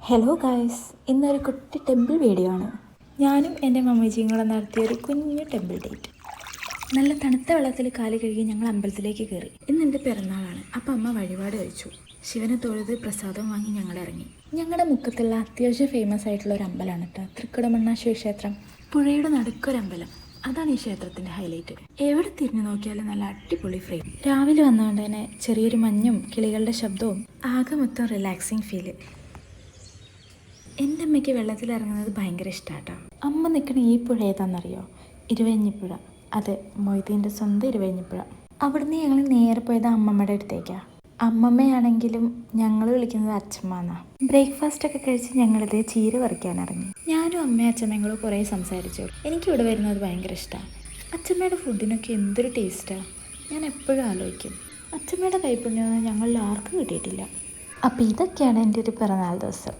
Hello guys, ഇന്നൊരു കുട്ടി temple video ആണ്. ഞാനും എൻ്റെ മമ്മച്ചിയും കൂടെ നടത്തിയൊരു കുഞ്ഞു ടെമ്പിൾ ഡേറ്റ്. നല്ല തണുത്ത വെള്ളത്തിൽ കാല് കഴുകി ഞങ്ങൾ അമ്പലത്തിലേക്ക് കയറി. ഇന്ന് എൻ്റെ പിറന്നാളാണ്. അപ്പം അമ്മ വഴിപാട് കഴിച്ചു. ശിവനെ തൊഴുത് പ്രസാദം വാങ്ങി ഞങ്ങൾ ഇറങ്ങി. ഞങ്ങളുടെ മുക്കത്തുള്ള അത്യാവശ്യം ഫേമസ് ആയിട്ടുള്ള ഒരു അമ്പലമാണ് കേട്ടോ, തൃക്കുടമണ്ണ ശിവക്ഷേത്രം. പുഴയുടെ നടുക്കൊരമ്പലം. അതാണ് ഈ ക്ഷേത്രത്തിൻ്റെ ഹൈലൈറ്റ്. എവിടെ തിരിഞ്ഞു നോക്കിയാലും നല്ല അടിപൊളി ഫ്രെയിം. രാവിലെ വന്നുകൊണ്ട് തന്നെ ചെറിയൊരു മഞ്ഞും കിളികളുടെ ശബ്ദവും ആകെ മൊത്തം റിലാക്സിങ് ഫീല്. എൻ്റെ അമ്മയ്ക്ക് വെള്ളത്തിലിറങ്ങുന്നത് ഭയങ്കര ഇഷ്ടമാട്ടോ. അമ്മ നിൽക്കണ ഈ പുഴ ഏതാണെന്നറിയോ? ഇരുവഴിഞ്ഞിപ്പുഴ. അതെ, മൊയ്തീൻ്റെ സ്വന്തം ഇരുവഴിഞ്ഞിപ്പുഴ. അവിടുന്ന് ഞങ്ങൾ നേരെ പോയത് അമ്മമ്മയുടെ അടുത്തേക്കാണ്. അമ്മമ്മയാണെങ്കിലും ഞങ്ങൾ വിളിക്കുന്നത് അച്ഛമ്മ എന്നാ. ബ്രേക്ക്ഫാസ്റ്റ് ഒക്കെ കഴിച്ച് ഞങ്ങളിത് ചീര പറിക്കാൻ ഇറങ്ങി. ഞാനും അമ്മയും അച്ഛമ്മയും കുറേ സംസാരിച്ചു. എനിക്കിവിടെ വരുന്നത് ഭയങ്കര ഇഷ്ടമാണ്. അച്ഛമ്മയുടെ ഫുഡിനൊക്കെ എന്തൊരു ടേസ്റ്റാണ്. ഞാൻ എപ്പോഴും ആലോചിക്കും, അച്ഛമ്മയുടെ കൈപ്പുണ്യമൊന്നും ഞങ്ങളിൽ ആർക്കും കിട്ടിയിട്ടില്ല. അപ്പോൾ ഇതൊക്കെയാണ് എൻ്റെ ഒരു പിറന്നാൾ ദിവസം.